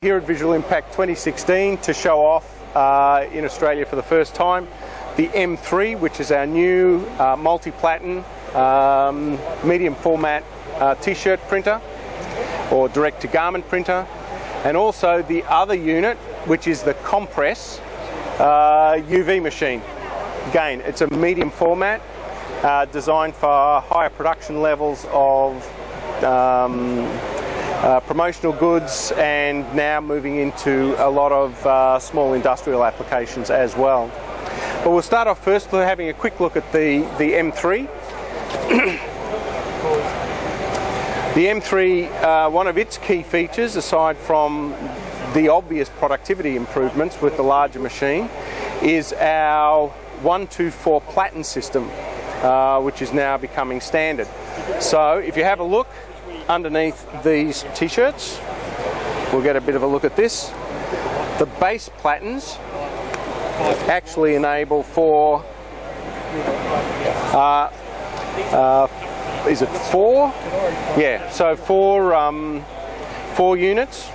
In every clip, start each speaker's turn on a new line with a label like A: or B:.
A: Here at Visual Impact 2016 to show off in Australia for the first time the M3, which is our new multi-platen medium format t-shirt printer or direct-to-garment printer, and also the other unit, which is the compress UV machine. Again, it's a medium format designed for higher production levels of promotional goods, and now moving into a lot of small industrial applications as well. But we'll start off first by having a quick look at the M3. The M3, one of its key features, aside from the obvious productivity improvements with the larger machine, is our 1-2-4 platen system, which is now becoming standard. So if you have a look underneath these t-shirts, we'll get a bit of a look at this. The base platens actually enable for is it 4? Yeah, so four units,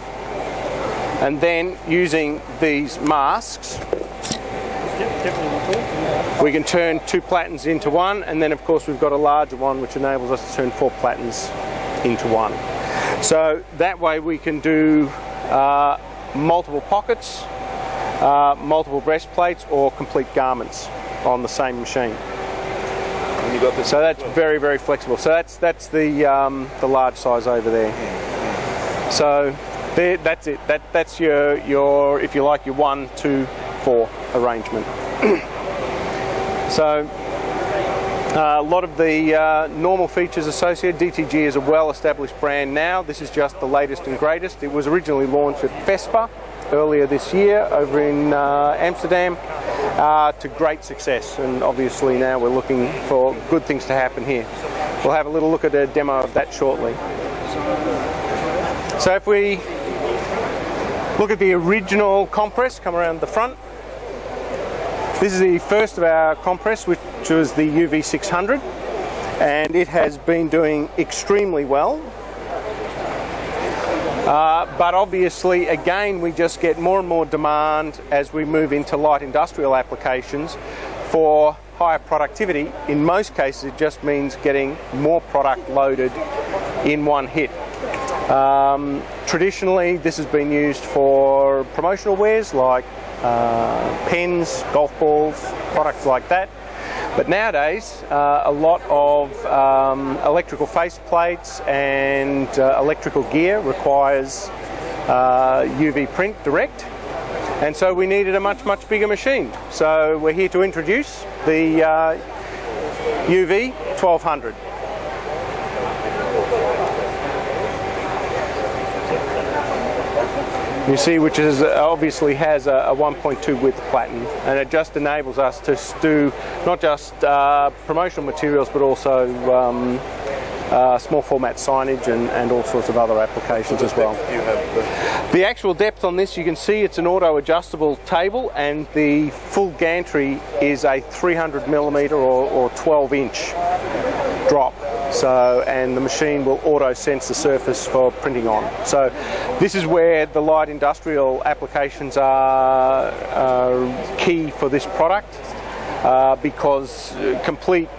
A: and then using these masks we can turn 2 platens into 1, and then of course we've got a larger one which enables us to turn 4 platens into 1. So that way we can do multiple pockets, multiple breastplates, or complete garments on the same machine. So that's very, very flexible. So that's the large size over there. So there, that's it. That's your if you like, your 1-2-4 arrangement. So a lot of the normal features associated. DTG is a well-established brand now. This is just the latest and greatest. It was originally launched at FESPA earlier this year over in Amsterdam to great success, and obviously now we're looking for good things to happen here. We'll have a little look at a demo of that shortly. So if we look at the original compress, come around the front. This is the first of our compress, which was the UV600, and it has been doing extremely well. But obviously, again, we just get more and more demand as we move into light industrial applications for higher productivity. In most cases, it just means getting more product loaded in one hit. Traditionally, this has been used for promotional wares like pens, golf balls, products like that. But nowadays, a lot of electrical face plates and electrical gear requires UV print direct, and so we needed a much bigger machine. So we're here to introduce the UV 1200. You see, which is obviously has a 1.2 width platen, and it just enables us to do not just promotional materials, but also small format signage and all sorts of other applications as well. The actual depth on this, you can see it's an auto adjustable table, and the full gantry is a 300mm or 12-inch drop. So, and the machine will auto sense the surface for printing on. So this is where the light industrial applications are key for this product, because complete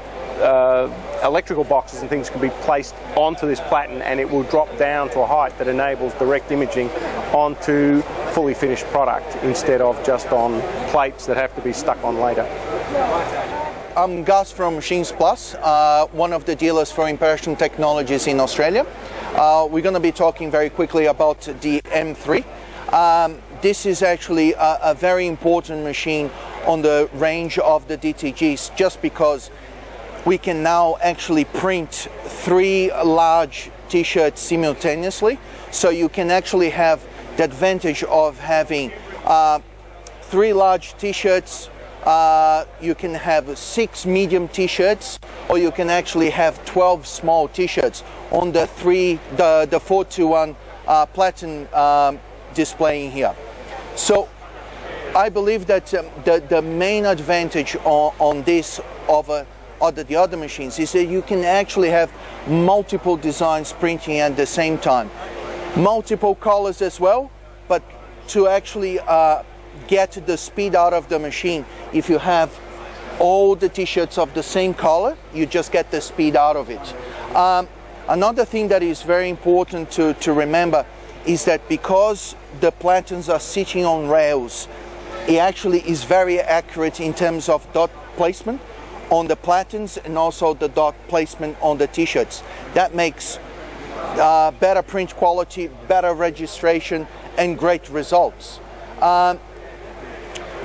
A: electrical boxes and things can be placed onto this platen, and it will drop down to a height that enables direct imaging onto fully finished product instead of just on plates that have to be stuck on later.
B: I'm Gus from Machines Plus, one of the dealers for impression technologies in Australia. We're going to be talking very quickly about the M3. This is actually a very important machine on the range of the DTGs, just because we can now actually print 3 large t-shirts simultaneously. So you can actually have the advantage of having 3 large t-shirts. You can have 6 medium t-shirts, or you can actually have 12 small t-shirts on the 4-to-1 platen displaying here. So I believe that the main advantage on this over the other machines is that you can actually have multiple designs printing at the same time. Multiple colors as well, but to actually get the speed out of the machine, if you have all the t-shirts of the same color, you just get the speed out of it. Another thing that is very important to remember is that because the platens are sitting on rails, it actually is very accurate in terms of dot placement on the platens and also the dot placement on the t-shirts. That makes better print quality, better registration, and great results.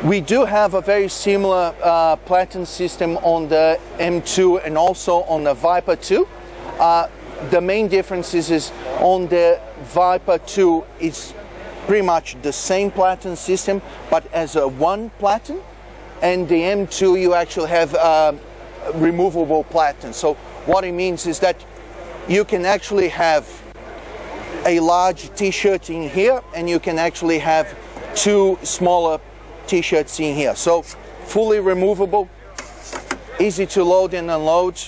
B: We do have a very similar platen system on the M2 and also on the Viper 2. The main difference is on the Viper 2 is pretty much the same platen system, but as a one platen, and the M2 you actually have removable platen. So what it means is that you can actually have a large t-shirt in here, and you can actually have two smaller t-shirts in here. So fully removable, easy to load and unload.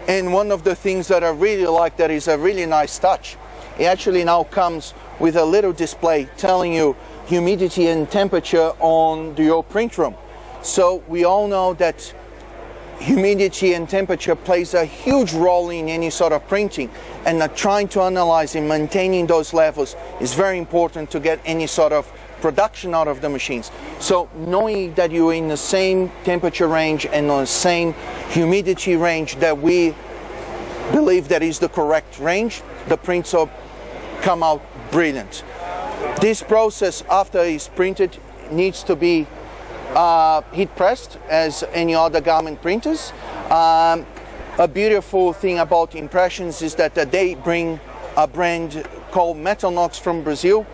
B: And one of the things that I really like that is a really nice touch, it actually now comes with a little display telling you humidity and temperature on your print room. So we all know that humidity and temperature plays a huge role in any sort of printing, and trying to analyze and maintaining those levels is very important to get any sort of production out of the machines. So knowing that you're in the same temperature range and on the same humidity range that we believe that is the correct range, the prints come out brilliant. This process, after it's printed, needs to be heat pressed as any other garment printers. A beautiful thing about Impressions is that they bring a brand called Metanox from Brazil.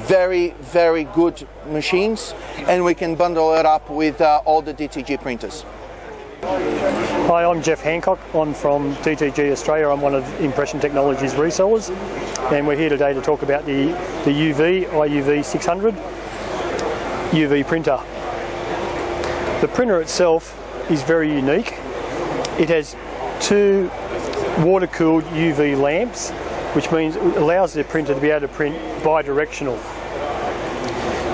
B: Very, very good machines, and we can bundle it up with all the DTG printers.
C: Hi, I'm Geoff Hancock. I'm from DTG Australia. I'm one of Impression Technologies resellers, and we're here today to talk about the IUV 600 UV printer. The printer itself is very unique. It has two water-cooled UV lamps, which means it allows the printer to be able to print bi-directional.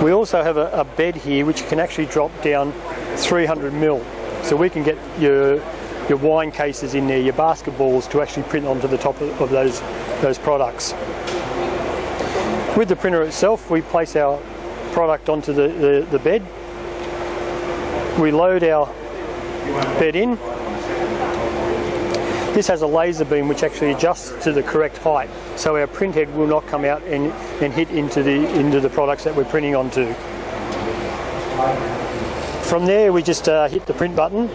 C: We also have a bed here which can actually drop down 300 mil, so we can get your wine cases in there, your basketballs, to actually print onto the top of those products. With the printer itself, we place our product onto the bed. We load our bed in. This has a laser beam which actually adjusts to the correct height, so our print head will not come out and hit into the products that we're printing onto. From there, we just hit the print button,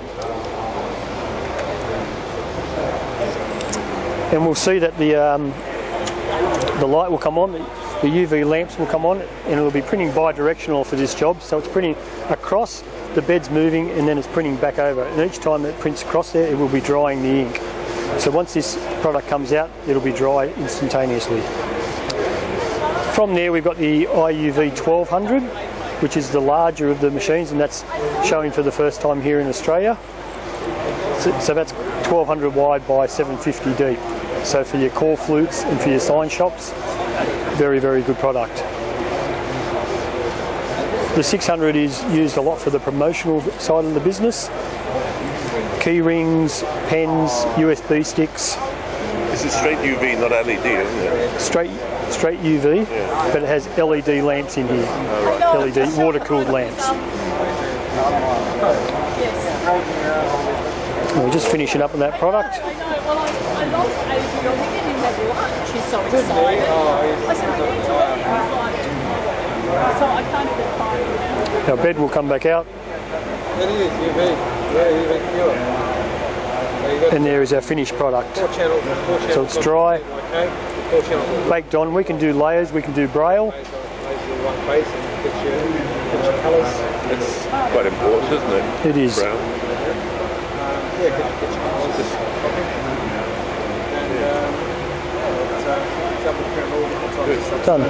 C: and we'll see that the light will come on, the UV lamps will come on, and it'll be printing bi-directional for this job. So it's printing across, the bed's moving, and then it's printing back over. And each time it prints across there, it will be drying the ink. So once this product comes out, it'll be dry instantaneously. From there, we've got the IUV 1200, which is the larger of the machines, and that's showing for the first time here in Australia. So that's 1200 wide by 750 deep. So for your core flutes and for your sign shops, very, very good product. The 600 is used a lot for the promotional side of the business. Key rings, pens, USB sticks.
D: This is straight UV, not LED, isn't it?
C: Straight UV, yeah. But it has LED lamps in here.
D: Oh, right.
C: LED water-cooled lamps. We're just finishing up on that product. Our bed will come back out. And there is our finished product. So it's dry, baked on. We can do layers, we can do braille.
D: It's quite important, isn't it?
C: It is.
D: Brown.
C: Done.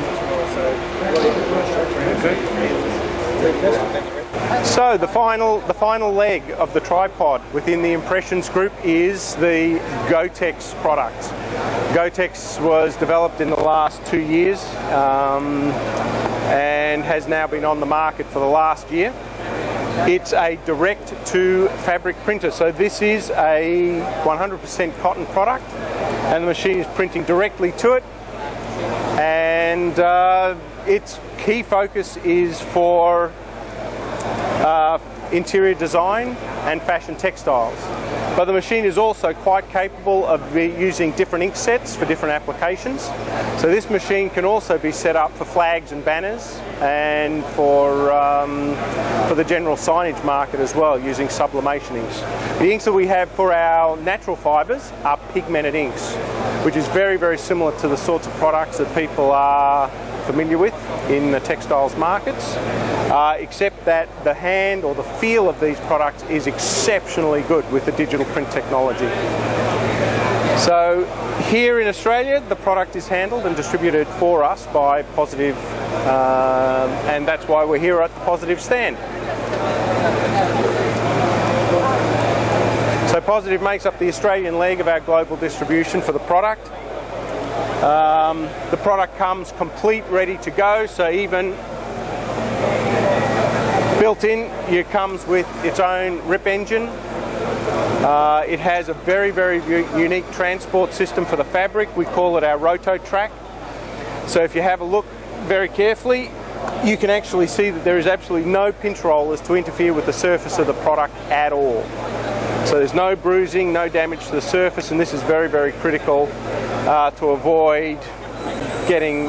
D: Okay.
A: So the final leg of the tripod within the impressions group is the Gotex product. Gotex was developed in the last 2 years and has now been on the market for the last year. It's a direct to fabric printer, so this is a 100% cotton product and the machine is printing directly to it, and its key focus is for interior design and fashion textiles. But the machine is also quite capable of using different ink sets for different applications. So this machine can also be set up for flags and banners and for the general signage market as well, using sublimation inks. The inks that we have for our natural fibres are pigmented inks, which is very, very similar to the sorts of products that people are familiar with in the textiles markets, except that the hand or the feel of these products is exceptionally good with the digital print technology. So here in Australia, the product is handled and distributed for us by Pozitive, and that's why we're here at the Pozitive stand. So Pozitive makes up the Australian leg of our global distribution for the product. The product comes complete, ready to go, so even built in, it comes with its own rip engine. It has a very, very unique transport system for the fabric. We call it our roto track. So if you have a look very carefully, you can actually see that there is absolutely no pinch rollers to interfere with the surface of the product at all. So there's no bruising, no damage to the surface, and this is very, very critical to avoid getting,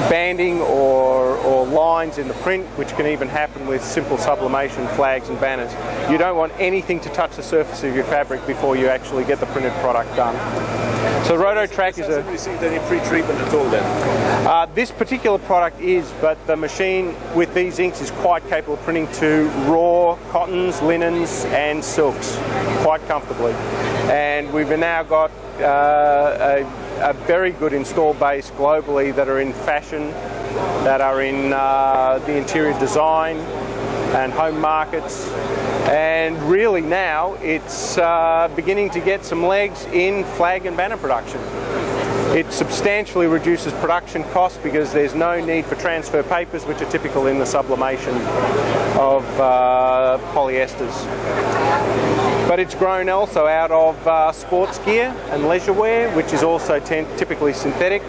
A: banding or lines in the print, which can even happen with simple sublimation flags and banners. You don't want anything to touch the surface of your fabric before you actually get the printed product done. So Roto Track is
D: hasn't received any pre-treatment at all then?
A: This particular product is, but the machine with these inks is quite capable of printing to raw cottons, linens and silks quite comfortably. And we've now got a very good install base globally that are in fashion, that are in the interior design and home markets, and really now it's beginning to get some legs in flag and banner production. It substantially reduces production costs because there's no need for transfer papers, which are typical in the sublimation of polyesters. But it's grown also out of sports gear and leisure wear, which is also typically synthetic.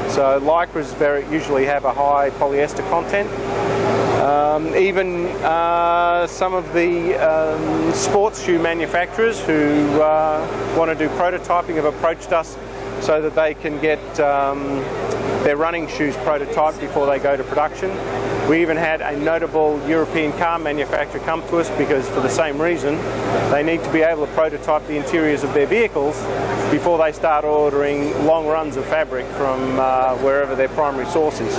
A: So lycras usually have a high polyester content. Even some of the sports shoe manufacturers who want to do prototyping have approached us so that they can get their running shoes prototyped before they go to production. We even had a notable European car manufacturer come to us because, for the same reason, they need to be able to prototype the interiors of their vehicles before they start ordering long runs of fabric from wherever their primary source is.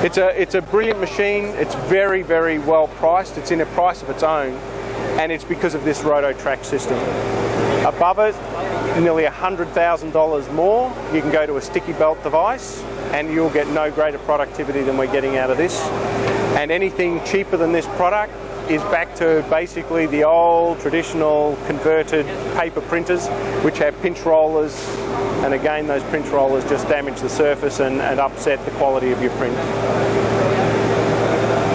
A: It's a brilliant machine. It's very, very well priced. It's in a price of its own, and it's because of this Roto Track system. Above it, nearly $100,000 more, you can go to a sticky belt device and you'll get no greater productivity than we're getting out of this. And anything cheaper than this product is back to basically the old traditional converted paper printers, which have pinch rollers, and again those pinch rollers just damage the surface and upset the quality of your print.